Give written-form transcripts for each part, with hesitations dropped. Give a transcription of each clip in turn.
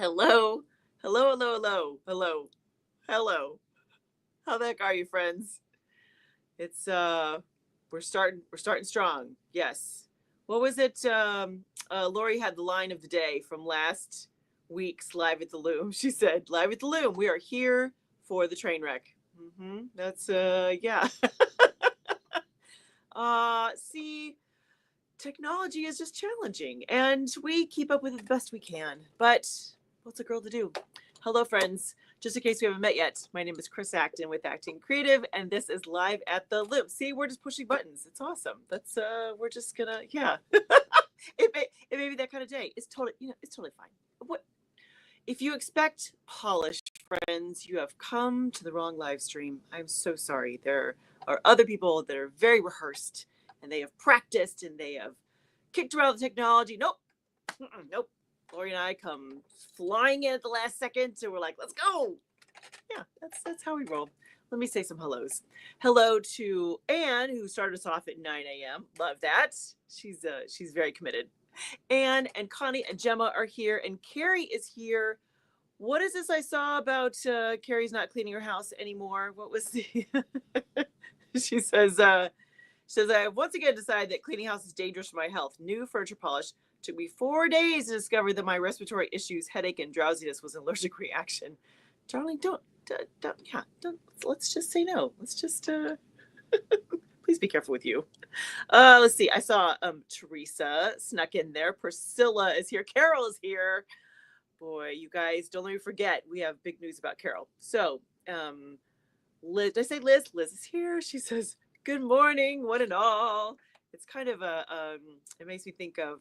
Hello. Hello, hello, hello, hello, hello. How the heck are you, friends? It's we're starting strong. Yes. What was it? Lori had the line of the day from last week's Live at the Loom. She said, Live at the Loom, we are here for the train wreck. That's yeah. See, technology is just challenging and we keep up with it the best we can. But what's a girl to do? Hello, friends. Just in case we haven't met yet, my name is Chris Acton with Acting Creative, and this is Live at the Loop. See, we're just pushing buttons. It's awesome. That's we're just gonna, yeah. It may be that kind of day. It's totally, it's totally fine. What if you expect polish, friends? You have come to the wrong live stream. I'm so sorry. There are other people that are very rehearsed, and they have practiced, and they have kicked around the technology. Nope, nope. Lori and I come flying in at the last second, so we're like, let's go. Yeah, that's how we roll. Let me say some hellos. Hello to Anne, who started us off at 9 a.m. Love that. She's very committed. Anne and Connie and Gemma are here, and Carrie is here. What is this I saw about Carrie's not cleaning her house anymore? What was the she says I have once again decided that cleaning house is dangerous for my health. New furniture polish. Took me 4 days to discover that my respiratory issues, headache, and drowsiness was an allergic reaction. Darling, don't, let's just say no. Let's just, please be careful with you. Let's see. I saw Teresa snuck in there. Priscilla is here. Carol is here. Boy, you guys, don't let me forget. We have big news about Carol. So, Liz, did I say Liz? Liz is here. She says, good morning, one and all. It's kind of it makes me think of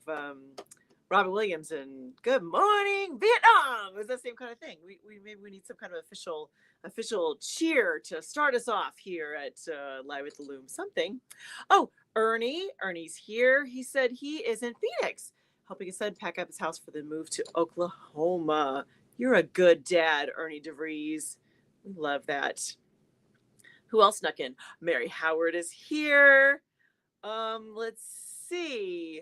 Robin Williams and Good Morning Vietnam. It's the same kind of thing. We maybe we need some kind of official cheer to start us off here at Live at the Loom. Something. Oh, Ernie's here. He said he is in Phoenix, helping his son pack up his house for the move to Oklahoma. You're a good dad, Ernie DeVries. We love that. Who else snuck in? Mary Howard is here. Let's see.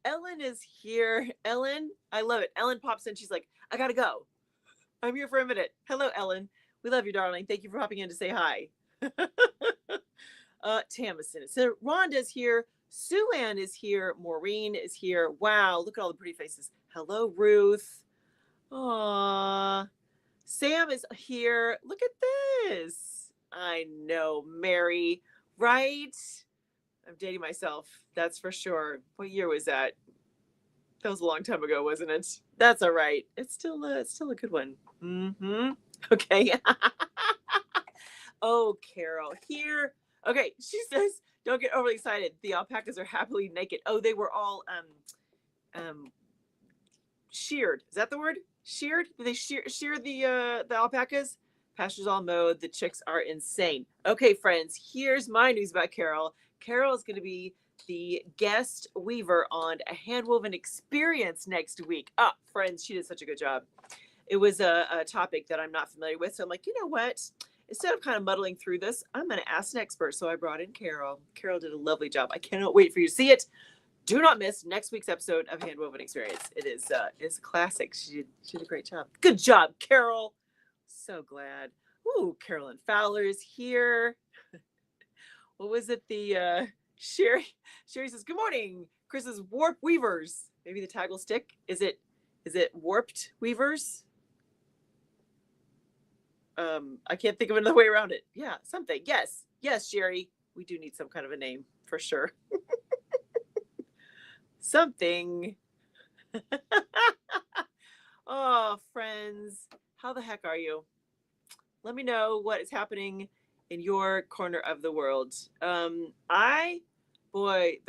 Ellen is here. Ellen, I love it. Ellen pops in. She's like, I gotta go. I'm here for a minute. Hello, Ellen. We love you, darling. Thank you for hopping in to say hi. Tamison. So Rhonda's here. Sue Ann is here. Maureen is here. Wow, look at all the pretty faces. Hello, Ruth. Aww. Sam is here. Look at this. I know, Mary, right? I'm dating myself. That's for sure. What year was that? That was a long time ago, wasn't it? That's all right. It's still a good one. Okay. Oh, Carol here. Okay, she says, don't get overly excited. The alpacas are happily naked. Oh, they were all sheared. Is that the word? Sheared? Did they shear the alpacas? Pasture's all mowed. The chicks are insane. Okay, friends, here's my news about Carol. Carol is going to be the guest weaver on a handwoven experience next week. Friends, she did such a good job. It was a topic that I'm not familiar with. So I'm like, you know what? Instead of kind of muddling through this, I'm going to ask an expert. So I brought in Carol. Carol did a lovely job. I cannot wait for you to see it. Do not miss next week's episode of Handwoven Experience. It's a classic. She did a great job. Good job, Carol. So glad. Ooh, Carolyn Fowler is here. What was it? The Sherry says, good morning. Chris's Warp Weavers. Maybe the tag will stick. Is it Warped Weavers? I can't think of another way around it. Yeah, something. Yes, Sherry. We do need some kind of a name for sure. Something. Oh, friends, how the heck are you? Let me know what is happening in your corner of the world. The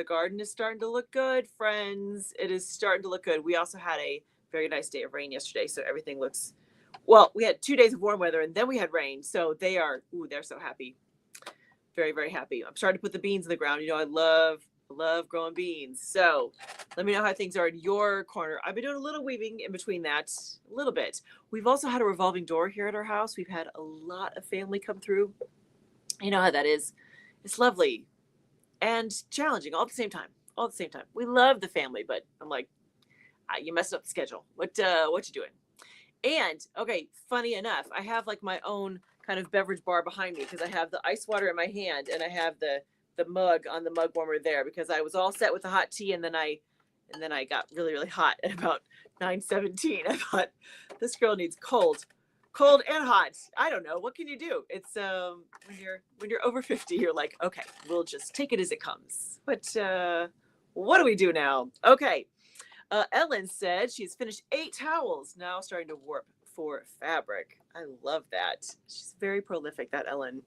garden is starting to look good, friends. It is starting to look good. We also had a very nice day of rain yesterday, so everything looks, well, we had 2 days of warm weather and then we had rain. So they're so happy. Very, very happy. I'm starting to put the beans in the ground. You know, I love growing beans. So let me know how things are in your corner. I've been doing a little weaving in between that, a little bit. We've also had a revolving door here at our house. We've had a lot of family come through. You know how that is. It's lovely and challenging all at the same time. We love the family, but I'm like, You messed up the schedule. What you doing? And okay, funny enough, I have like my own kind of beverage bar behind me because I have the ice water in my hand and I have the mug on the mug warmer there because I was all set with the hot tea and then I got really really hot at about 9:17. I thought this girl needs cold and hot. I don't know, what can you do? It's when you're over 50, you're like, okay, we'll just take it as it comes. But what do we do now? Okay. Ellen said she's finished 8 towels, now starting to warp for fabric. I love that. She's very prolific, that Ellen.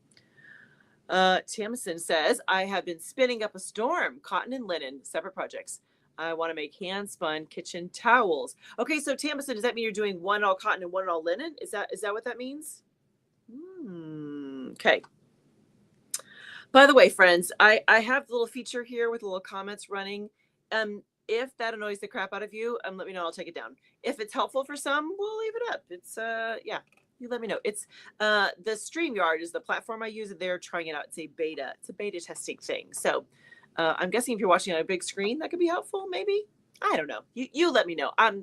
Tamison says, I have been spinning up a storm, cotton and linen, separate projects. I want to make hand-spun kitchen towels. Okay, so Tamison, does that mean you're doing one all cotton and one all linen? Is that what that means? Okay. By the way, friends, I have a little feature here with little comments running. If that annoys the crap out of you, let me know. I'll take it down. If it's helpful for some, we'll leave it up. It's yeah, you let me know. It's the StreamYard is the platform I use, and they're trying it out. It's a beta testing thing. So I'm guessing if you're watching on a big screen, that could be helpful. Maybe, I don't know. You let me know. I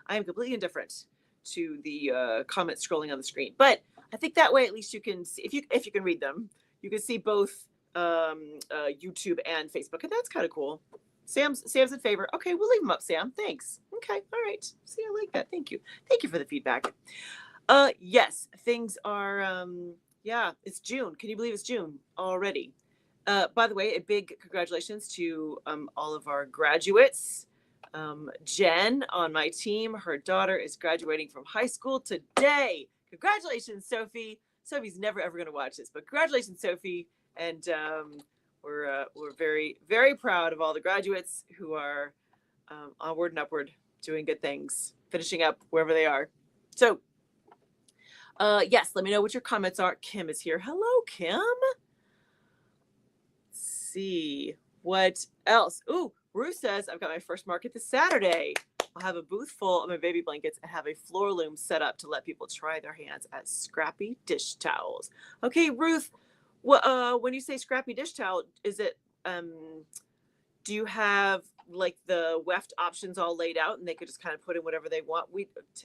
am completely indifferent to the comments scrolling on the screen, but I think that way at least you can see, if you can read them, you can see both YouTube and Facebook, and that's kind of cool. Sam's in favor. Okay, we'll leave him up, Sam. Thanks. Okay, all right. See, I like that. Thank you for the feedback. Yes, things are yeah, it's June. Can you believe it's June already? By the way, a big congratulations to all of our graduates. Jen on my team, her daughter is graduating from high school today. Congratulations, Sophie. Sophie's never ever going to watch this, but congratulations, Sophie. And we're very, very proud of all the graduates who are onward and upward, doing good things, finishing up wherever they are. So, yes, let me know what your comments are. Kim is here. Hello, Kim. Let's see what else. Ooh, Ruth says, I've got my first market this Saturday. I'll have a booth full of my baby blankets and have a floor loom set up to let people try their hands at scrappy dish towels. Okay, Ruth. Well, when you say scrappy dish towel, is it, do you have like the weft options all laid out and they could just kind of put in whatever they want?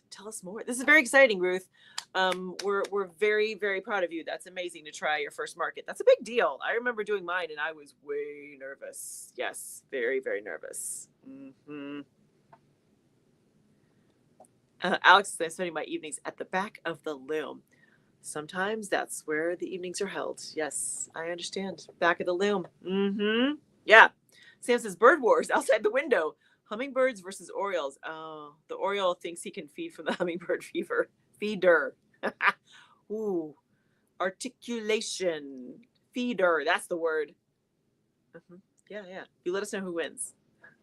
Tell us more. This is very exciting, Ruth. We're very, very proud of you. That's amazing to try your first market. That's a big deal. I remember doing mine and I was way nervous. Yes, very, very nervous. Alex says, I'm spending my evenings at the back of the Loom. Sometimes that's where the evenings are held. Yes, I understand. Back of the Loom. Yeah. Sam says, bird wars outside the window. Hummingbirds versus orioles. Oh, the oriole thinks he can feed from the hummingbird feeder. Ooh, articulation. Feeder. That's the word. Yeah. You let us know who wins.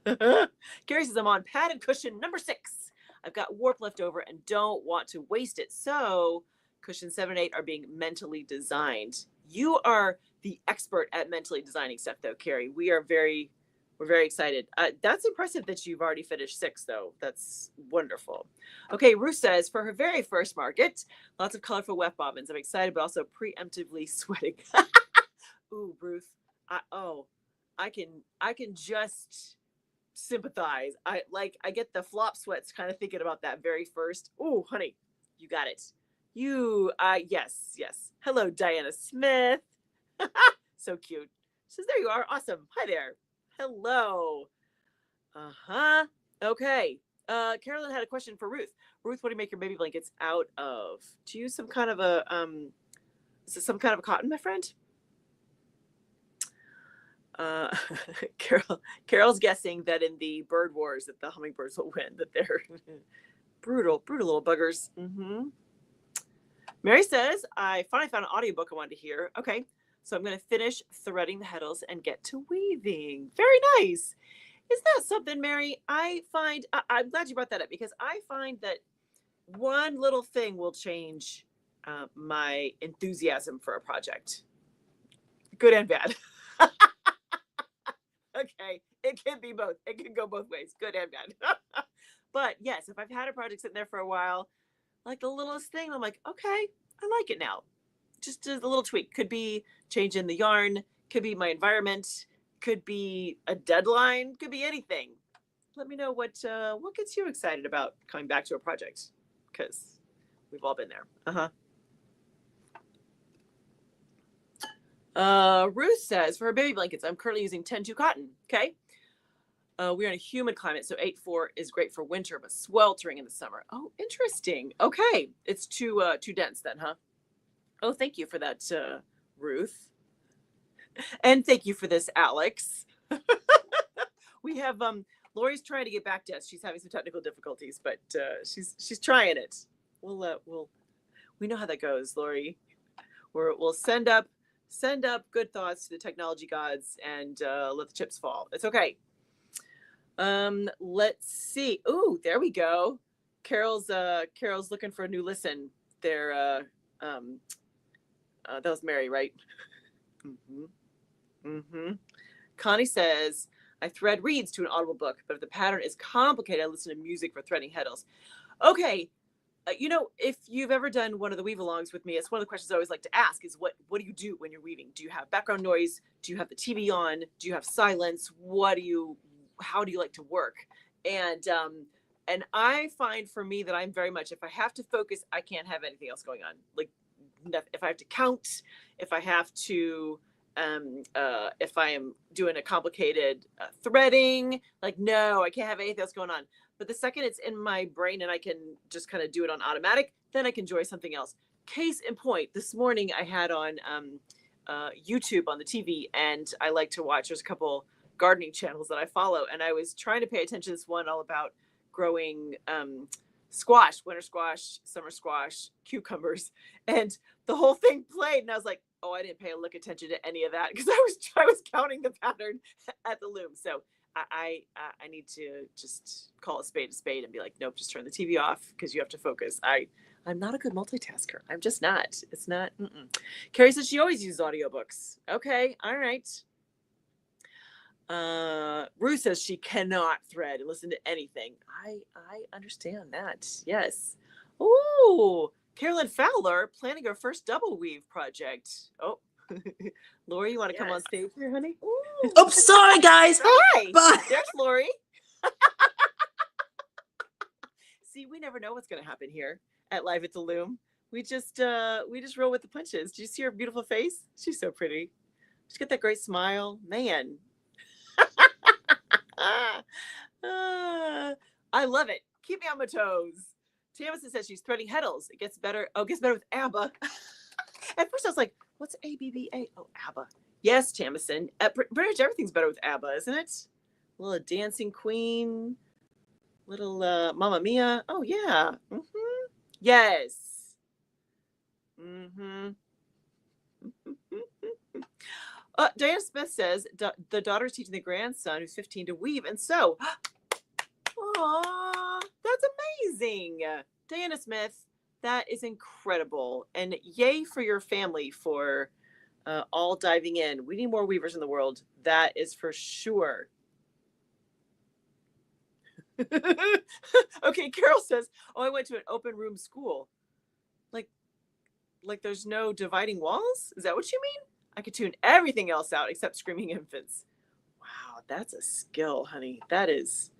Carrie says, I'm on padded cushion number 6. I've got warp left over and don't want to waste it. So cushion 7 and 8 are being mentally designed. You are the expert at mentally designing stuff, though, Carrie. We're very excited. That's impressive that you've already finished 6, though. That's wonderful. Okay, Ruth says, for her very first market, lots of colorful weft bobbins. I'm excited, but also preemptively sweating. Ooh, Ruth. I can just sympathize. I get the flop sweats kind of thinking about that very first. Ooh, honey, you got it. Yes. Hello, Diana Smith. So cute. She says, there you are. Awesome. Hi there. Hello. Okay. Carolyn had a question for Ruth. Ruth, what do you make your baby blankets out of? Do you use some kind of a, is it some kind of a cotton, my friend? Carol's guessing that in the bird wars that the hummingbirds will win, that they're brutal little buggers. Mary says, I finally found an audiobook I wanted to hear. Okay, so I'm going to finish threading the heddles and get to weaving. Very nice. Isn't that something, Mary? I'm glad you brought that up because I find that one little thing will change my enthusiasm for a project. Good and bad. Okay, it can be both. It can go both ways, good and bad. But yes, if I've had a project sitting there for a while, like the littlest thing, I'm like, okay, I like it now. Just a little tweak. Could be changing the yarn, could be my environment, could be a deadline, could be anything. Let me know what gets you excited about coming back to a project, because we've all been there. Ruth says, for her baby blankets, I'm currently using 10-2 cotton. Okay. We're in a humid climate, so 8-4 is great for winter, but sweltering in the summer. Oh, interesting. Okay. It's too dense then, huh? Oh, thank you for that, Ruth. And thank you for this, Alex. We have Lori's trying to get back to us. She's having some technical difficulties, but she's trying it. We know how that goes, Lori. We'll send up good thoughts to the technology gods and let the chips fall. It's okay. Let's see. Ooh, there we go. Carol's looking for a new listen. That was Mary, right? Connie says, I thread reads to an Audible book, but if the pattern is complicated, I listen to music for threading heddles. Okay. If you've ever done one of the weave alongs with me, it's one of the questions I always like to ask is what do you do when you're weaving? Do you have background noise? Do you have the TV on? Do you have silence? How do you like to work? And I find for me that I'm very much, if I have to focus, I can't have anything else going on. Like if I have to count, if I have to, if I am doing a complicated threading, like, no, I can't have anything else going on. But the second it's in my brain and I can just kind of do it on automatic, then I can enjoy something else. Case in point, this morning I had on YouTube on the TV, and I like to watch, there's a couple gardening channels that I follow, and I was trying to pay attention to this one all about growing squash, winter squash, summer squash, cucumbers, and the whole thing played, and I was like, oh, I didn't pay a lick attention to any of that because I was counting the pattern at the loom. So I need to just call a spade and be like, nope, just turn the TV off because you have to focus. I'm not a good multitasker. I'm just not. It's not. Carrie says she always uses audiobooks. Okay, all right. Ruth says she cannot thread and listen to anything. I understand that. Yes. Ooh, Carolyn Fowler planning her first double weave project. Oh, Lori, you want to come on stage here, honey? Ooh. Oh, sorry, guys. Hi. Bye. There's Lori. See, we never know what's going to happen here at Live at the Loom. We just roll with the punches. Do you see her beautiful face? She's so pretty. She's got that great smile, man. I love it. Keep me on my toes. Tamison says she's threading heddles. It gets better. Oh, it gets better with ABBA. At first I was like, what's ABBA? Oh, ABBA. Yes, Tamison. Pretty much everything's better with ABBA, isn't it? A little Dancing Queen. Little Mamma Mia. Oh, yeah. Yes. Diana Smith says the daughter's teaching the grandson who's 15 to weave and sew. Aw, that's amazing. Diana Smith, that is incredible. And yay for your family for all diving in. We need more weavers in the world. That is for sure. Okay, Carol says, oh, I went to an open room school. Like there's no dividing walls? Is that what you mean? I could tune everything else out except screaming infants. Wow, that's a skill, honey. That is,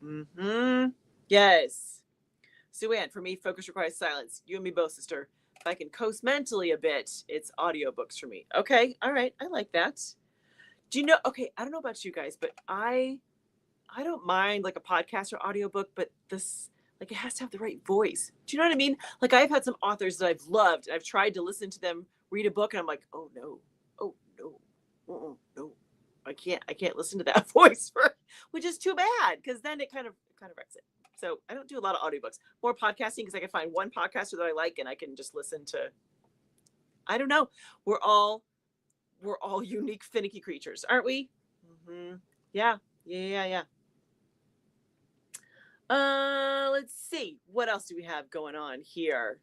wow. Yes. Sue Ann, for me, focus requires silence. You and me both, sister. If I can coast mentally a bit, it's audiobooks for me. Okay, all right, I like that. Do you know, okay, I don't know about you guys, but I don't mind like a podcast or audiobook, but this, like, it has to have the right voice. Do you know what I mean? Like, I've had some authors that I've loved, and I've tried to listen to them read a book, and I'm like, oh no, no, I can't listen to that voice, which is too bad, because then it kind of wrecks it. So I don't do a lot of audiobooks, more podcasting, because I can find one podcaster that I like, and I can just listen to. I don't know. We're all unique, finicky creatures, aren't we? Yeah. Let's see. What else do we have going on here?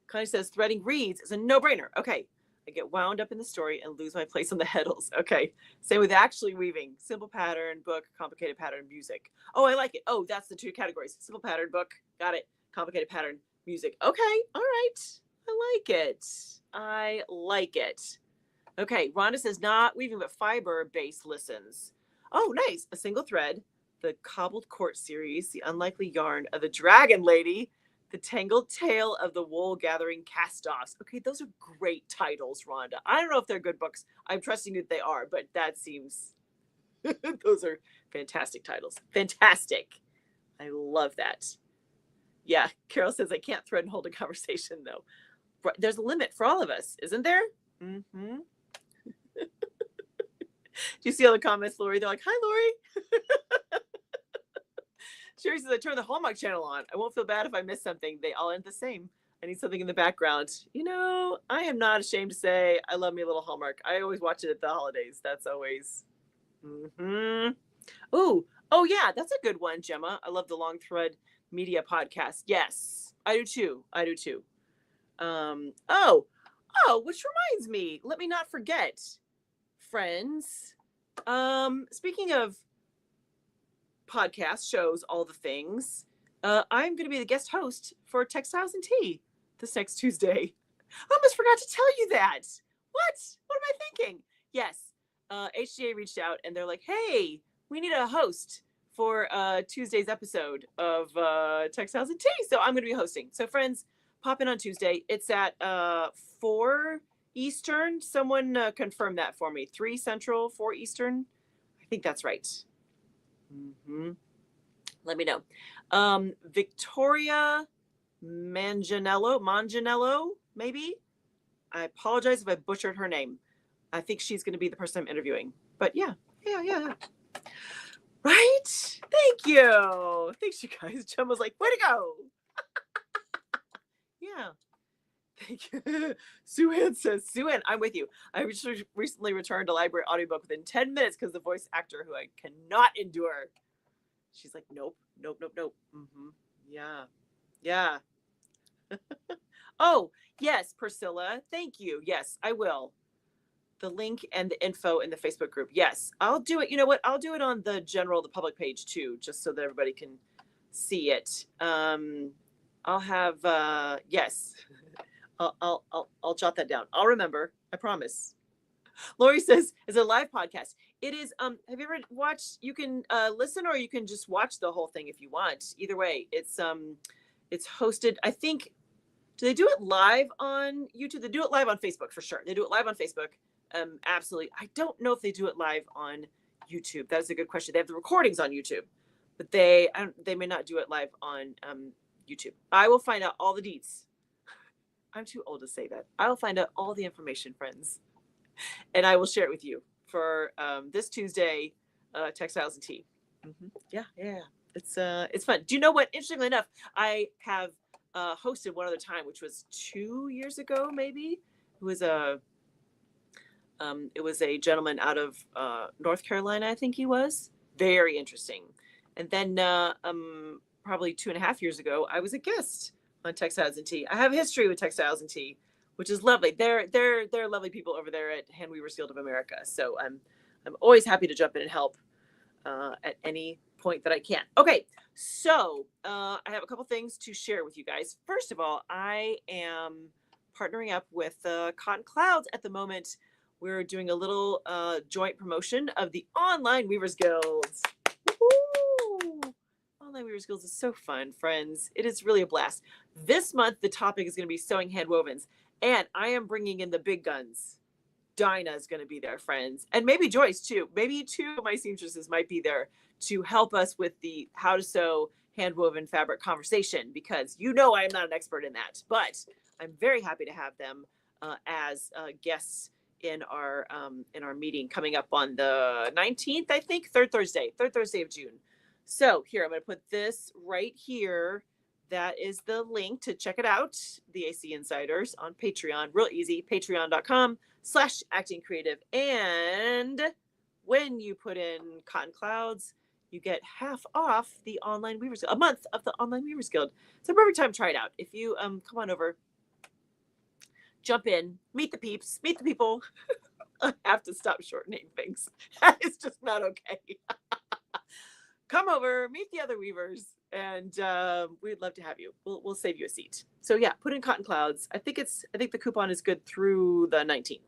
Connie says threading reeds is a no-brainer. Okay. I get wound up in the story and lose my place on the heddles. Okay. Same with actually weaving. Simple pattern, book, complicated pattern, music. Oh, I like it. Oh, that's the two categories. Simple pattern, book. Got it. Complicated pattern, music. Okay. All right. I like it. Okay. Rhonda says not weaving, but fiber-based listens. Oh, nice. A Single Thread, the Cobbled Court series, The Unlikely Yarn of the Dragon Lady, The Tangled Tale of the Wool Gathering Cast-Offs. Okay, those are great titles, Rhonda. I don't know if they're good books. I'm trusting that they are, but that seems... those are fantastic titles. Fantastic. I love that. Yeah, Carol says, I can't thread and hold a conversation, though. There's a limit for all of us, isn't there? Mm-hmm. Do you see all the comments, Lori? They're like, hi, Lori. Sherry says, I turned the Hallmark channel on. I won't feel bad if I miss something. They all end the same. I need something in the background. You know, I am not ashamed to say I love me a little Hallmark. I always watch it at the holidays. That's always... Mm-hmm. Ooh. Oh, yeah, that's a good one, Gemma. I love the Long Thread Media podcast. Yes, I do too. I do too. Which reminds me, let me not forget, friends. Speaking of podcasts, shows, all the things, I'm going to be the guest host for Textiles and Tea this next Tuesday. I almost forgot to tell you that. What am I thinking? Yes. HGA reached out and they're like, hey, we need a host for Tuesday's episode of Textiles and Tea. So I'm going to be hosting. So friends, pop in on Tuesday. It's at 4 Eastern. Someone confirm that for me. 3 Central, 4 Eastern. I think that's right. Mm-hmm. Let me know. Victoria Manganiello, maybe? I apologize if I butchered her name. I think she's going to be the person I'm interviewing. But yeah. Right? Thank you. Thanks, you guys. Jem was like, way to go. Yeah. Thank you. Sue Ann says, Sue Ann, I'm with you. I recently returned a library audiobook within 10 minutes because the voice actor who I cannot endure. She's like, nope. Mm-hmm. Yeah. Oh, yes, Priscilla. Thank you. Yes, I will. The link and the info in the Facebook group. Yes, I'll do it. You know what? I'll do it on the public page too, just so that everybody can see it. I'll have, yes, I'll jot that down. I'll remember. I promise. Lori says, it's a live podcast. It is. Have you ever watched? You can listen, or you can just watch the whole thing if you want. Either way, it's hosted. I think. Do they do it live on YouTube? They do it live on Facebook for sure. They do it live on Facebook. Absolutely. I don't know if they do it live on YouTube. That is a good question. They have the recordings on YouTube, but they may not do it live on YouTube. I will find out all the deets. I'm too old to say that. I will find out all the information, friends, and I will share it with you for this Tuesday, Textiles and Tea. Mm-hmm. Yeah. It's fun. Do you know what? Interestingly enough, I have hosted one other time, which was 2 years ago, maybe. It was a gentleman out of North Carolina, I think he was. Very interesting. And then probably 2.5 years ago, I was a guest on Textiles and Tea. I have a history with Textiles and Tea, which is lovely. They're lovely people over there at Hand Weavers Guild of America. So I'm always happy to jump in and help at any point that I can. Okay, so I have a couple things to share with you guys. First of all, I am partnering up with Cotton Clouds at the moment. We're doing a little joint promotion of the Online Weavers Guild. Woo-hoo! Online Weavers Guild is so fun, friends. It is really a blast. This month, the topic is going to be sewing handwovens, and I am bringing in the big guns. Dinah is going to be there, friends, and maybe Joyce too. Maybe 2 of my seamstresses might be there to help us with the how to sew handwoven fabric conversation, because I am not an expert in that, but I'm very happy to have them as guests in our meeting coming up on the 19th, I think, third Thursday of June. So here, I'm going to put this right here. That is the link to check it out, the AC Insiders on Patreon. Real easy, patreon.com/Acting Creative. And when you put in Cotton Clouds, you get half off the Online Weavers Guild, a month of the Online Weavers Guild. It's a perfect time to try it out. If you come on over, jump in, meet the peeps, meet the people. I have to stop shortening things. It's just not okay. Come over, meet the other weavers, and we'd love to have you. We'll save you a seat. So yeah, put in Cotton Clouds. I think the coupon is good through the 19th.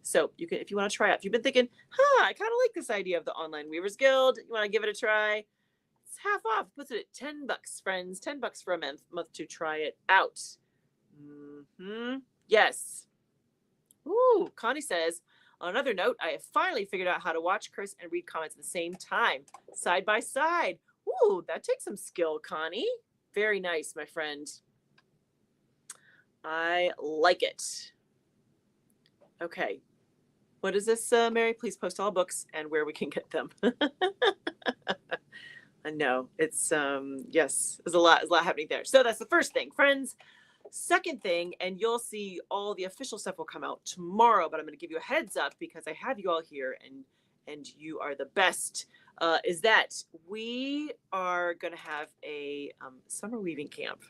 So you can, if you want to try it, if you've been thinking, I kind of like this idea of the Online Weavers Guild, you want to give it a try, it's half off. Puts it at $10, friends. $10 for a month to try it out. Yes. Ooh, Connie says, on another note, I have finally figured out how to watch Chris and read comments at the same time, side by side. Ooh, that takes some skill, Connie. Very nice, my friend. I like it. Okay. What is this, Mary? Please post all books and where we can get them. I know it's yes, there's a lot happening there. So that's the first thing, friends. Second thing, and you'll see all the official stuff will come out tomorrow, but I'm going to give you a heads up because I have you all here and you are the best. Is that we are going to have a summer weaving camp.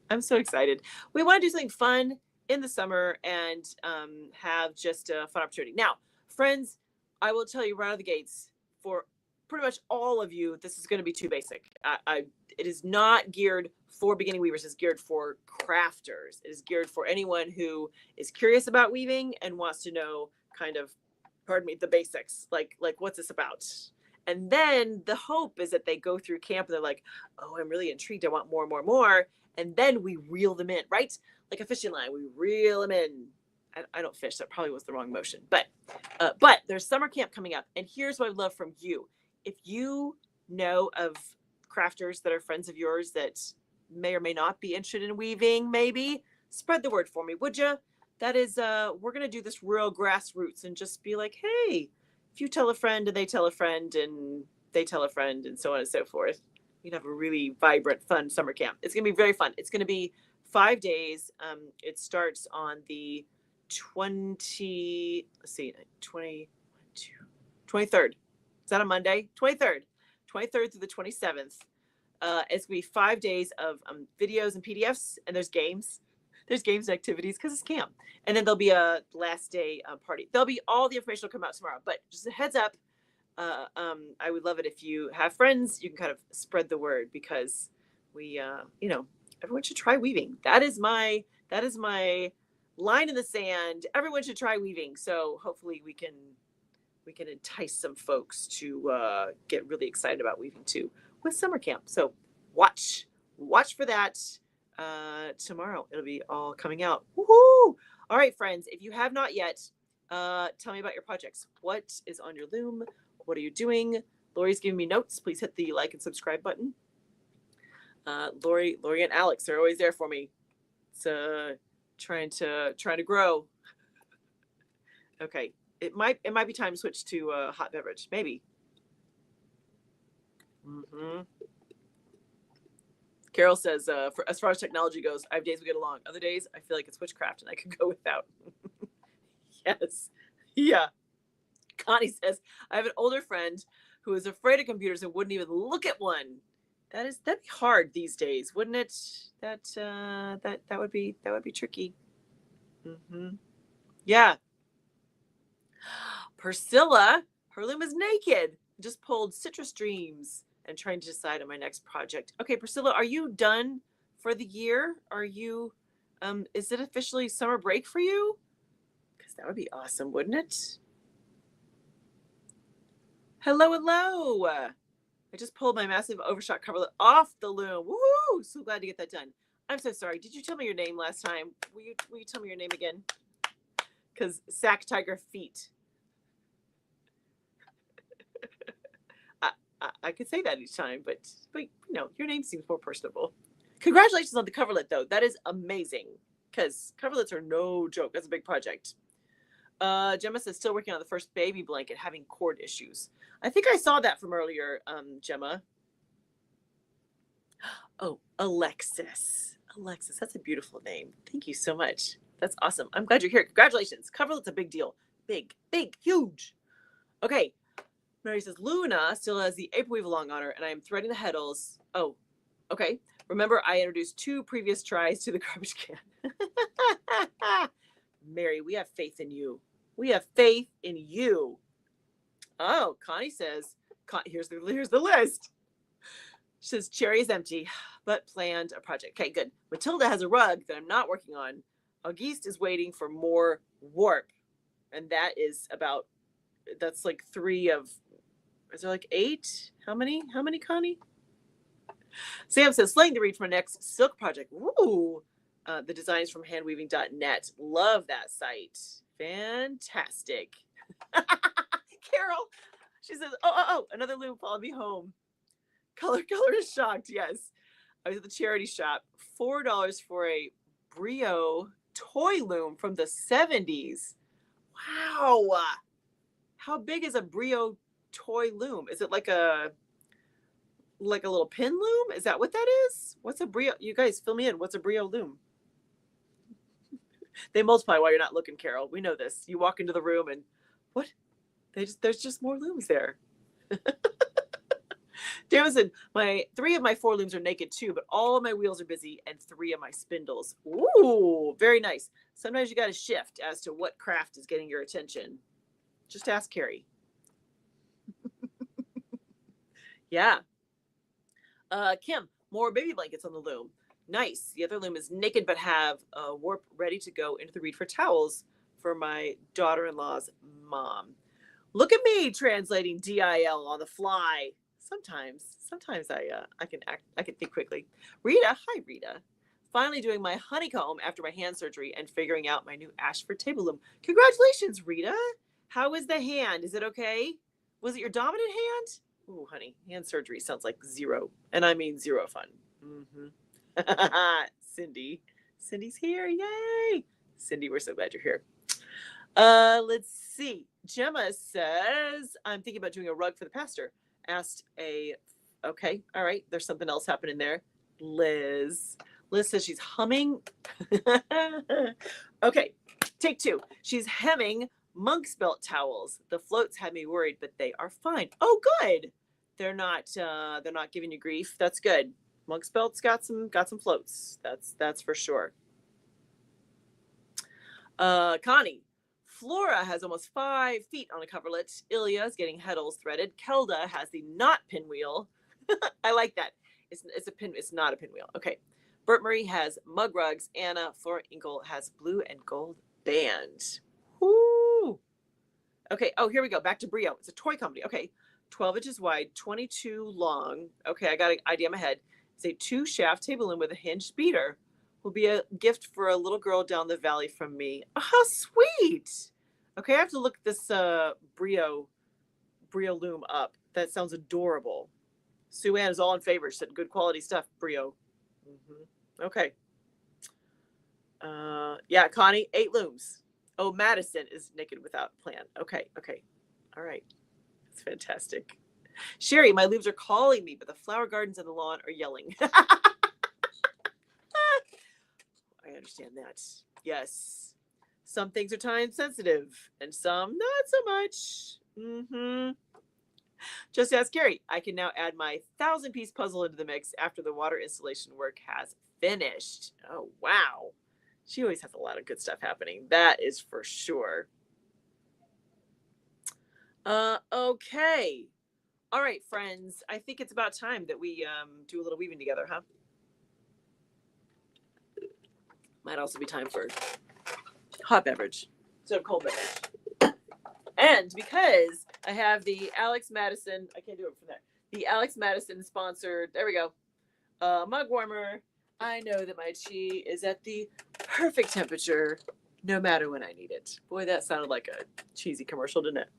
I'm so excited. We want to do something fun in the summer and have just a fun opportunity. Now, friends, I will tell you right out of the gates, for pretty much all of you, this is going to be too basic. It is not geared for beginning weavers. It's geared for crafters. It is geared for anyone who is curious about weaving and wants to know kind of, pardon me, the basics, like what's this about? And then the hope is that they go through camp and they're like, oh, I'm really intrigued. I want more and more and more. And then we reel them in, right? Like a fishing line, we reel them in. I don't fish. That probably was the wrong motion. But there's summer camp coming up. And here's what I'd love from you. If you know of crafters that are friends of yours that may or may not be interested in weaving, maybe spread the word for me, would you? That is, we're going to do this real grassroots and just be like, hey, if you tell a friend and they tell a friend and they tell a friend and so on and so forth, we'd have a really vibrant, fun summer camp. It's going to be very fun. It's going to be 5 days. It starts on the 23rd. Is that a Monday? 23rd through the 27th. It's going to be 5 days of videos and PDFs, and there's games. There's games and activities because it's camp. And then there'll be a last day party. There'll be all the information will come out tomorrow. But just a heads up, I would love it if you have friends, you can kind of spread the word because we, everyone should try weaving. That is my line in the sand. Everyone should try weaving. So hopefully we can entice some folks to get really excited about weaving too with summer camp. So watch for that tomorrow. It'll be all coming out. Woohoo! All right, friends, if you have not yet, tell me about your projects. What is on your loom? What are you doing? Lori's giving me notes. Please hit the like and subscribe button. Lori and Alex are always there for me. It's trying to grow. Okay. It might be time to switch to a hot beverage. Maybe. Carol says, as far as technology goes, I have days we get along. Other days, I feel like it's witchcraft and I could go without. Yes. Yeah. Connie says, I have an older friend who is afraid of computers and wouldn't even look at one. That'd be hard these days, wouldn't it? That would be tricky. Yeah. Priscilla, her loom is naked. Just pulled Citrus Dreams and trying to decide on my next project. Okay, Priscilla, are you done for the year? Are you, is it officially summer break for you? Because that would be awesome, wouldn't it? Hello. I just pulled my massive overshot coverlet off the loom. Woohoo! So glad to get that done. I'm so sorry. Did you tell me your name last time? Will you tell me your name again? Because Sack Tiger Feet. I could say that each time, but your name seems more personable. Congratulations on the coverlet, though. That is amazing because coverlets are no joke. That's a big project. Gemma says still working on the first baby blanket, having cord issues. I think I saw that from earlier, Gemma. Oh, Alexis. Alexis, that's a beautiful name. Thank you so much. That's awesome. I'm glad you're here. Congratulations. Coverlet's a big deal. Big, huge. Okay. Mary says, Luna still has the April weave along on her, and I am threading the heddles. Oh, okay. Remember, I introduced 2 previous tries to the garbage can. Mary, we have faith in you. We have faith in you. Oh, Connie says, here's the list. She says, Cherry is empty, but planned a project. Okay, good. Matilda has a rug that I'm not working on. Auguste is waiting for more warp. And that's like 3 of, is there like 8? How many, Connie? Sam says, slaying the read for my next silk project. Ooh. The designs from handweaving.net. Love that site. Fantastic. Carol, she says, oh, another loom followed me home. Color is shocked. Yes. I was at the charity shop. $4 for a Brio toy loom from the 70s. Wow. How big is a Brio toy loom? Is it like a little pin loom? Is that what that is? What's a Brio? You guys fill me in. What's a Brio loom? They multiply while you're not looking, Carol. We know this. You walk into the room and what? There's just more looms there. Damon, 3 of my 4 looms are naked too, but all of my wheels are busy and 3 of my spindles. Ooh, very nice. Sometimes you got to shift as to what craft is getting your attention. Just ask Carrie. Yeah. Kim, more baby blankets on the loom. Nice. The other loom is naked but have a warp ready to go into the reed for towels for my daughter-in-law's mom. Look at me translating DIL on the fly. Sometimes I can think quickly. Rita, hi Rita. Finally doing my honeycomb after my hand surgery and figuring out my new Ashford table loom. Congratulations, Rita. How is the hand? Is it okay? Was it your dominant hand? Ooh, honey, hand surgery sounds like 0, and I mean 0 fun. Cindy's here. Yay. Cindy, we're so glad you're here. Let's see. Gemma says, I'm thinking about doing a rug for the pastor. Okay, all right, there's something else happening there. Liz says she's humming. Okay, take 2. She's hemming monk's belt towels. The floats had me worried, but they are fine. Oh, good. They're not giving you grief. That's good. Monk's belt's got some floats. That's for sure. Connie, Flora has almost 5 feet on a coverlet. Ilya's getting heddles threaded. Kelda has the not pinwheel. I like that. It's a pin. It's not a pinwheel. Okay. Bert Murray has mug rugs. Anna Flora Inkle has blue and gold band. Woo. Okay. Oh, here we go. Back to Brio. It's a toy company. Okay. 12 inches wide, 22 long. Okay, I got an idea in my head. It's a 2-shaft table loom with a hinged beater. Will be a gift for a little girl down the valley from me. Oh, how sweet. Okay, I have to look this Brio loom up. That sounds adorable. Sue Ann is all in favor. She said good quality stuff, Brio. Okay. Yeah, Connie, 8 looms. Oh, Madison is naked without plan. Okay. All right. That's fantastic. Sherry, my looms are calling me, but the flower gardens and the lawn are yelling. I understand that. Yes. Some things are time sensitive and some not so much. Just ask Gary. I can now add my 1,000-piece puzzle into the mix after the water installation work has finished. Oh, wow. She always has a lot of good stuff happening. That is for sure. Okay. All right, friends. I think it's about time that we do a little weaving together, huh? Might also be time for hot beverage instead of cold beverage. And because I have the Alex Madison, I can't do it from there. The Alex Madison sponsored, there we go, mug warmer. I know that my chi is at the perfect temperature no matter when I need it. Boy, that sounded like a cheesy commercial, didn't it?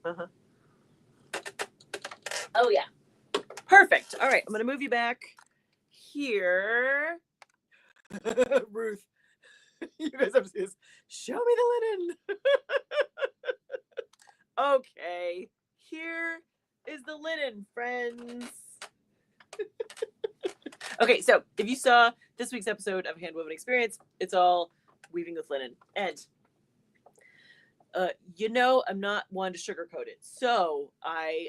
Oh, yeah. Perfect. All right, I'm going to move you back here. Ruth, you guys have to see this. Show me the linen. Okay, here is the linen, friends. Okay, so if you saw this week's episode of Handwoven Experience, it's all weaving with linen. And, I'm not one to sugarcoat it. So I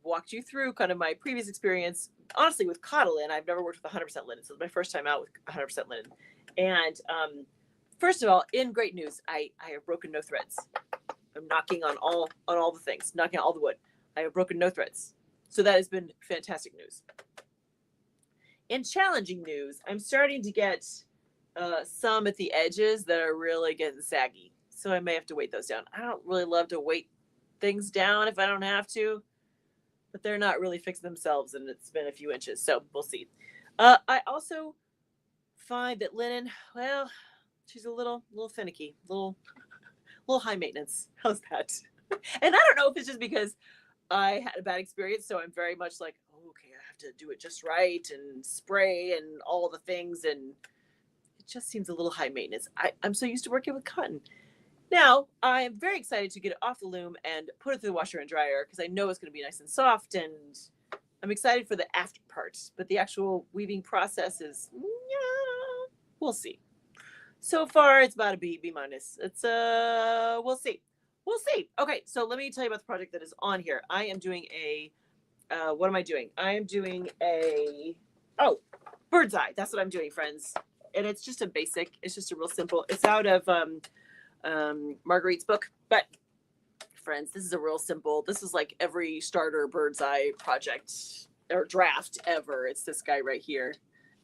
walked you through kind of my previous experience, honestly, with Cottolin. I've never worked with 100% linen. So it's my first time out with 100% linen. And first of all, in great news, I have broken no threads. I'm knocking on all the things, knocking on all the wood. I have broken no threads. So that has been fantastic news. In challenging news, I'm starting to get some at the edges that are really getting saggy. so I may have to weight those down. I don't really love to weight things down if I don't have to, but they're not really fixing themselves, and it's been a few inches, so we'll see. I also find that linen, well, she's a little finicky, little high maintenance. How's that? And I don't know if it's just because I had a bad experience, so I'm very much like, oh, okay, I have to do it just right and spray and all the things, and it just seems a little high maintenance. I'm so used to working with cotton. Now, I am very excited to get it off the loom and put it through the washer and dryer because I know it's going to be nice and soft, and I'm excited for the after part, but the actual weaving process is, yeah, we'll see. So far, it's about a B minus. It's we'll see. We'll see. Okay, so let me tell you about the project that is on here. I am doing what am I doing? I am doing bird's eye. That's what I'm doing, friends. And it's just a basic, it's just a real simple, it's out of Marguerite's book, but friends, this is a real simple, this is like every starter bird's eye project or draft ever. It's this guy right here.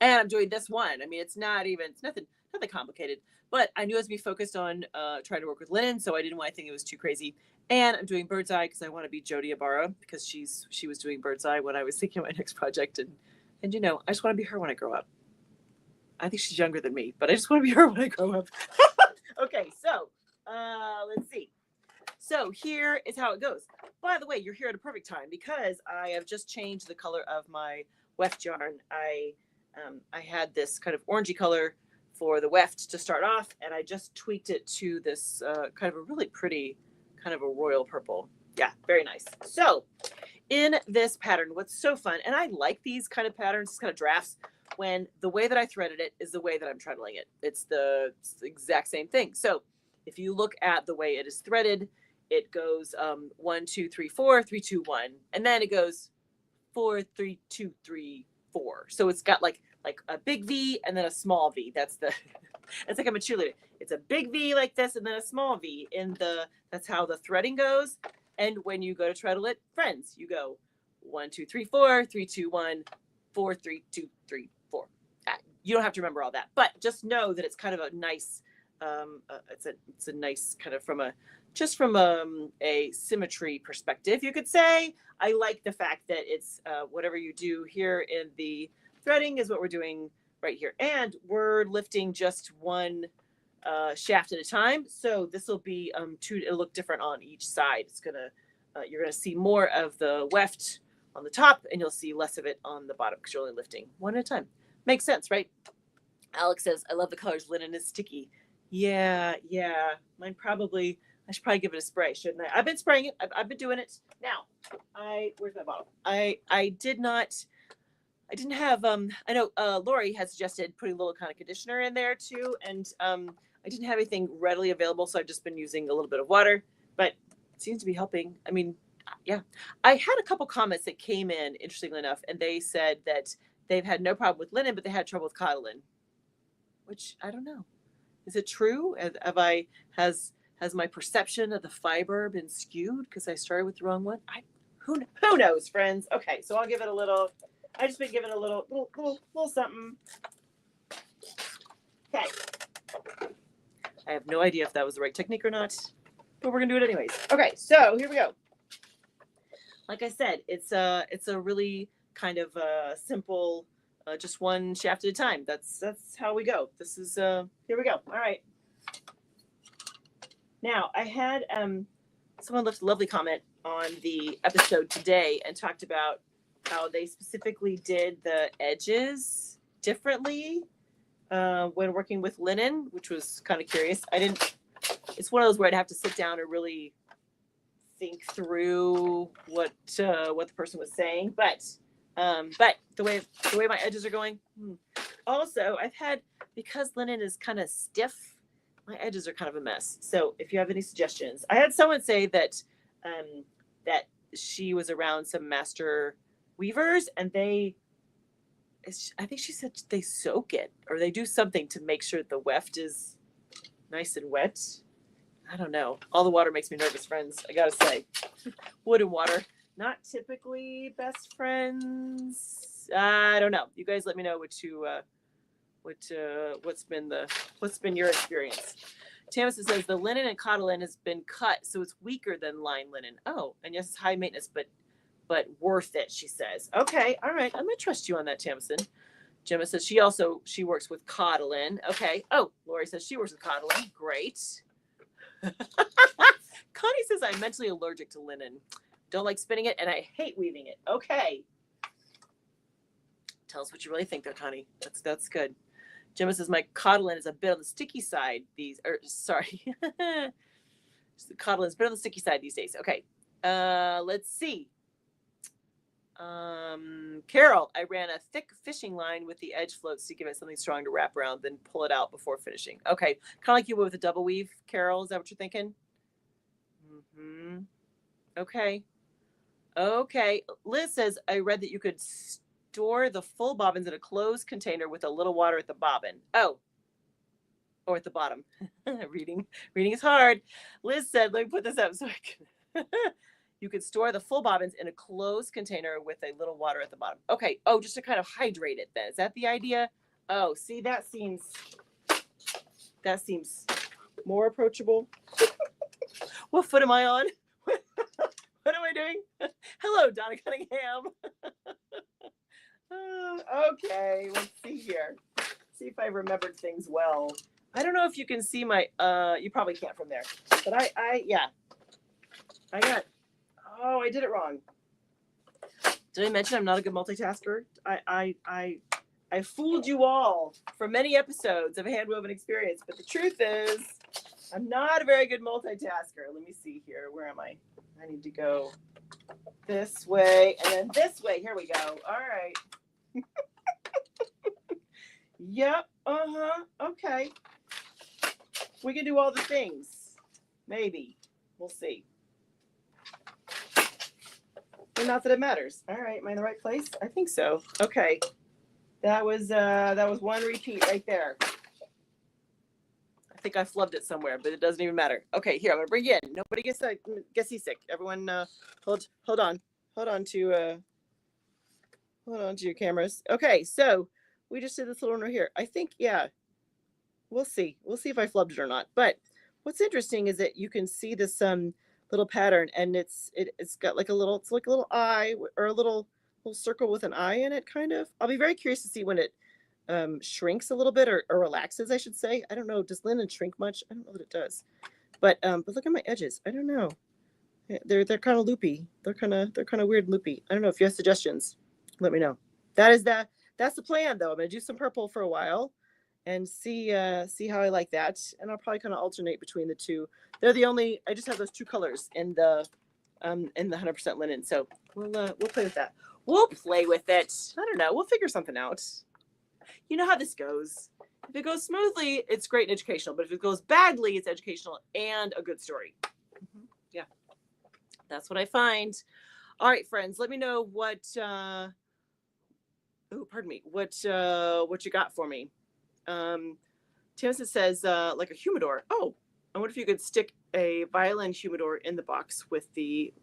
And I'm doing this one. I mean, it's nothing complicated, but I knew I was going to be focused on trying to work with linen, so I didn't want to think it was too crazy. And I'm doing bird's eye because I want to be Jodi Ibarra, because she was doing bird's eye when I was thinking of my next project, and you know, I just want to be her when I grow up. I think she's younger than me, but I just want to be her when I grow up. Okay, so let's see. So here is how it goes. By the way, you're here at a perfect time because I have just changed the color of my weft yarn. I had this kind of orangey color for the weft to start off, and I just tweaked it to this kind of a really pretty, kind of a royal purple. Yeah, very nice. So in this pattern, what's so fun, and I like these kind of patterns, these kind of drafts, when the way that I threaded it is the way that I'm treadling it. It's the exact same thing. So if you look at the way it is threaded, it goes 1, 2, 3, 4, 3, 2, 1, and then it goes 4, 3, 2, 3, 4. So it's got like a big V and then a small V. That's it's like I'm a cheerleader. It's a big V like this and then a small V that's how the threading goes. And when you go to treadle it, friends, you go 1, 2, 3, 4, 3, 2, 1, 4, 3, 2, 3, 4. You don't have to remember all that, but just know that it's kind of a nice, it's a nice kind of from a symmetry perspective, you could say. I like the fact that it's whatever you do here in the threading is what we're doing right here. And we're lifting just one shaft at a time. So this will be it'll look different on each side. It's gonna, you're gonna see more of the weft on the top and you'll see less of it on the bottom because you're only lifting one at a time. Makes sense, right? Alex says, I love the colors. Linen is sticky. Yeah. I should probably give it a spray, shouldn't I? I've been spraying it. I've been doing it. Now, where's my bottle? I didn't have, I know Lori had suggested putting a little kind of conditioner in there too. And I didn't have anything readily available. So I've just been using a little bit of water, but it seems to be helping. I mean, yeah. I had a couple comments that came in, interestingly enough, and they said that they've had no problem with linen, but they had trouble with cotton, which I don't know. Is it true? Has my perception of the fiber been skewed because I started with the wrong one? Who knows, friends? Okay, so I'll give it a little. I just been giving a little something. Okay. I have no idea if that was the right technique or not, but we're gonna do it anyways. Okay, so here we go. Like I said, it's a really kind of simple, just one shaft at a time. That's how we go. This is here we go. All right. Now I had someone left a lovely comment on the episode today and talked about how they specifically did the edges differently when working with linen, which was kind of curious. It's one of those where I'd have to sit down and really think through what the person was saying, but the way my edges are going. Also, I've had, because linen is kind of stiff, my edges are kind of a mess. So if you have any suggestions, I had someone say that that she was around some master weavers and I think she said they soak it or they do something to make sure the weft is nice and wet. I don't know. All the water makes me nervous, friends. I gotta say, wood and water, not typically best friends. I don't know. You guys let me know what's been your experience. Tamasa says the linen and cotton linen has been cut, so it's weaker than line linen. Oh, and yes, it's high maintenance, but worth it, she says. Okay, all right. I'm gonna trust you on that, Tamsin. Gemma says she works with cotton. Okay. Oh, Lori says she works with cotton. Great. Connie says I'm mentally allergic to linen. Don't like spinning it, and I hate weaving it. Okay. Tell us what you really think, though, Connie. That's good. Gemma says my cotton is a bit on the sticky side. The cotton is a bit on the sticky side these days. Okay. Let's see. Carol, I ran a thick fishing line with the edge floats to give it something strong to wrap around, then pull it out before finishing. Okay, kind of like you would with a double weave, Carol. Is that what you're thinking? Mm-hmm. Okay. Liz says I read that you could store the full bobbins in a closed container with a little water at the bobbin. Oh, or at the bottom. Reading is hard. Liz said, let me put this up so I can. You could store the full bobbins in a closed container with a little water at the bottom. Okay. Oh, just to kind of hydrate it then. Is that the idea? Oh, see, that seems more approachable. What foot am I on? What am I doing? Hello, Donna Cunningham. Okay, let's see here. See if I remembered things well. I don't know if you can see my, you probably can't from there. But I did it wrong. Did I mention I'm not a good multitasker? I fooled you all for many episodes of Handwoven Experience, but the truth is I'm not a very good multitasker. Let me see here. Where am I? I need to go this way and then this way. Here we go. All right. Yep. Okay. We can do all the things. Maybe. We'll see. And not that it matters. All right. Am I in the right place? I think so. Okay. That was one repeat right there. I think I flubbed it somewhere, but it doesn't even matter. Okay, here, I'm gonna bring you in. Nobody gets seasick. Everyone, hold on to your cameras. Okay, so we just did this little one here. I think, yeah, we'll see if I flubbed it or not. But what's interesting is that you can see this little pattern, and it's got like a little eye or a little circle with an eye in it, kind of. I'll be very curious to see when it shrinks a little bit or relaxes, I should say. I don't know. Does linen shrink much? I don't know that it does. But look at my edges. I don't know. They're kind of loopy. They're kind of weird and loopy. I don't know. If you have suggestions, let me know. That's the plan, though. I'm gonna do some purple for a while and see how I like that. And I'll probably kind of alternate between the two. They're the only. I just have those two colors in the 100% linen. So we'll play with that. We'll play with it. I don't know. We'll figure something out. You know how this goes. If it goes smoothly, it's great and educational. But if it goes badly, it's educational and a good story. Mm-hmm. Yeah, that's what I find. All right, friends, let me know what. What you got for me? Timothy says like a humidor. Oh, I wonder if you could stick a violin humidor in the box with the.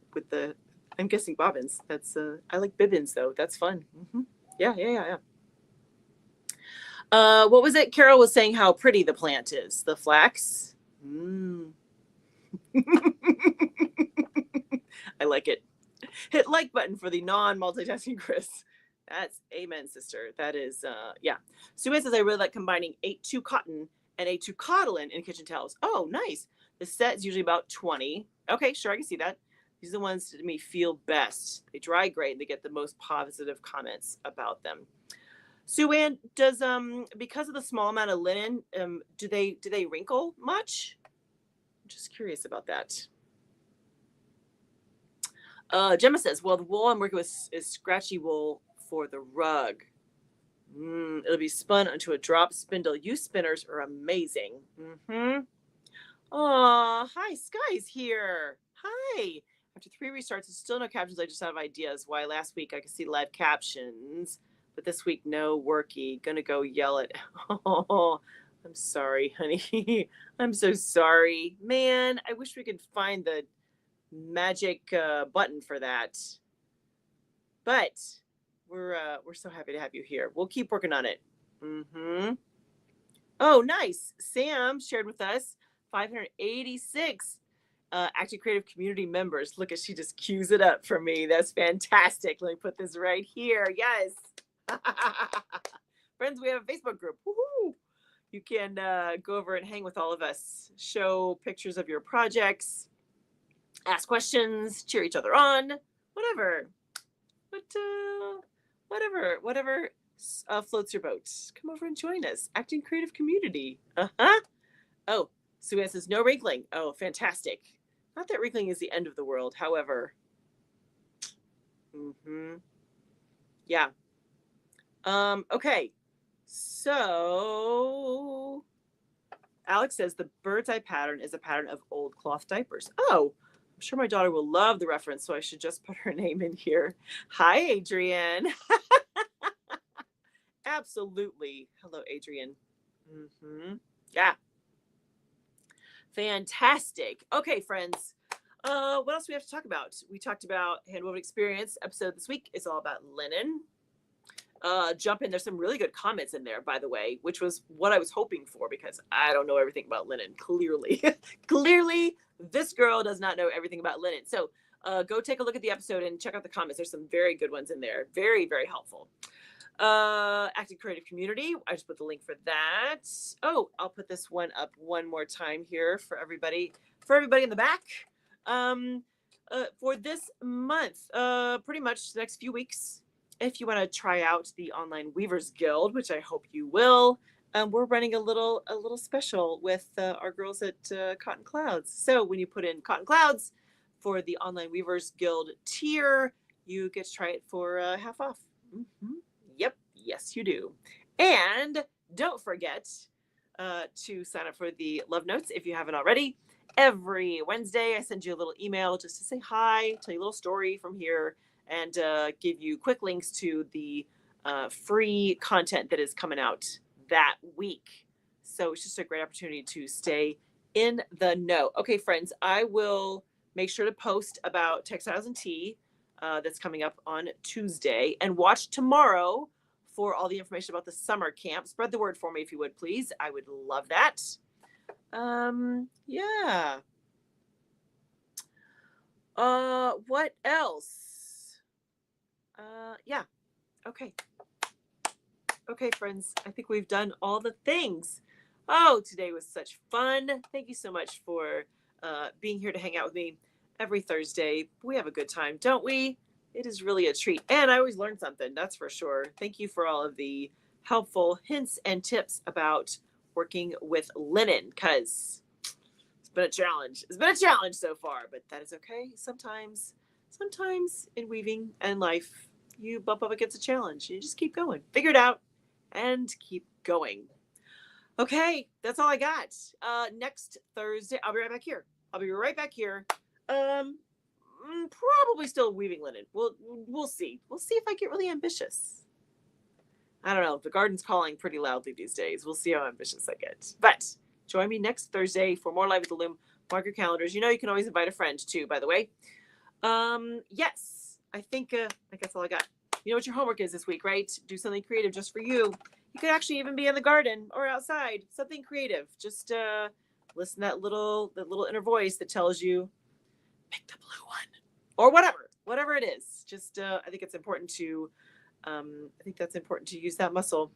I'm guessing bobbins. That's I like bibbins though. That's fun. Mm-hmm. Yeah. What was it? Carol was saying how pretty the plant is. The flax. I like it. Hit like button for the non-multitasking Chris. That's amen, sister. That is, yeah. Sue says I really like combining 8-2 cotton and 8-2 cotton in kitchen towels. Oh, nice. The set is usually about 20. Okay, sure, I can see that. These are the ones that me feel best. They dry great and they get the most positive comments about them. Sue Ann, does because of the small amount of linen, do they wrinkle much? I'm just curious about that. Gemma says, well, the wool I'm working with is scratchy wool for the rug. It'll be spun onto a drop spindle. You spinners are amazing. Aw, hi, Sky's here. Hi. After 3 restarts, there's still no captions. I just have ideas. Why last week I could see live captions, but this week no worky. Gonna go yell at. Oh, I'm sorry, honey. I'm so sorry, man. I wish we could find the magic button for that, but we're so happy to have you here. We'll keep working on it. Oh, nice. Sam shared with us 586 Acton Creative community members. Look at, she just cues it up for me. That's fantastic. Let me put this right here. Yes. Friends, we have a Facebook group. Woohoo! You can go over and hang with all of us, show pictures of your projects, ask questions, cheer each other on, whatever. Whatever floats your boat. Come over and join us. Acton Creative Community. Uh-huh. Oh, Sue says no wrinkling. Oh, fantastic. Not that wrinkling is the end of the world, however. Yeah. Okay. So Alex says the bird's eye pattern is a pattern of old cloth diapers. Oh, I'm sure my daughter will love the reference, so I should just put her name in here. Hi, Adrienne. Absolutely. Hello, Adrienne. Yeah. Fantastic. Okay, friends. What else do we have to talk about? We talked about handwoven experience. Episode this week is all about linen. Jump in. There's some really good comments in there, by the way, which was what I was hoping for because I don't know everything about linen. Clearly, clearly, this girl does not know everything about linen. So go take a look at the episode and check out the comments. There's some very good ones in there. Very, very helpful. Acton Creative Community. I just put the link for that. Oh, I'll put this one up one more time here for everybody. For everybody in the back. For this month, pretty much the next few weeks. If you want to try out the Online Weavers Guild, which I hope you will, we're running a little special with our girls at Cotton Clouds. So when you put in Cotton Clouds for the Online Weavers Guild tier, you get to try it for half off. Yep, yes you do. And don't forget to sign up for the Love Notes if you haven't already. Every Wednesday, I send you a little email just to say hi, tell you a little story from here, and give you quick links to the free content that is coming out that week. So it's just a great opportunity to stay in the know. Okay, friends, I will make sure to post about Textiles and Tea that's coming up on Tuesday, and watch tomorrow for all the information about the summer camp. Spread the word for me if you would, please. I would love that. Yeah. What else? Yeah. Okay. Okay, friends. I think we've done all the things. Oh, today was such fun. Thank you so much for being here to hang out with me every Thursday. We have a good time, don't we? It is really a treat. And I always learn something, that's for sure. Thank you for all of the helpful hints and tips about working with linen, because it's been a challenge. It's been a challenge so far, but that is okay. Sometimes in weaving and life, you bump up against a challenge. You just keep going. Figure it out and keep going. Okay, that's all I got. Next Thursday, I'll be right back here. Probably still weaving linen. We'll see. We'll see if I get really ambitious. I don't know. The garden's calling pretty loudly these days. We'll see how ambitious I get. But join me next Thursday for more Live at the Loom. Mark your calendars. You know you can always invite a friend too, by the way. Yes, I think that's all I got. You know what your homework is this week, right? Do something creative just for you. You could actually even be in the garden or outside. Something creative. Just listen to that little inner voice that tells you, pick the blue one, or whatever it is. Just I think it's important to use that muscle.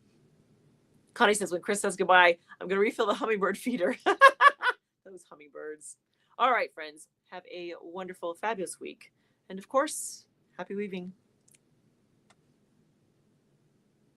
Connie says, when Chris says goodbye, I'm going to refill the hummingbird feeder. Those hummingbirds. All right, friends, have a wonderful, fabulous week. And of course, happy weaving.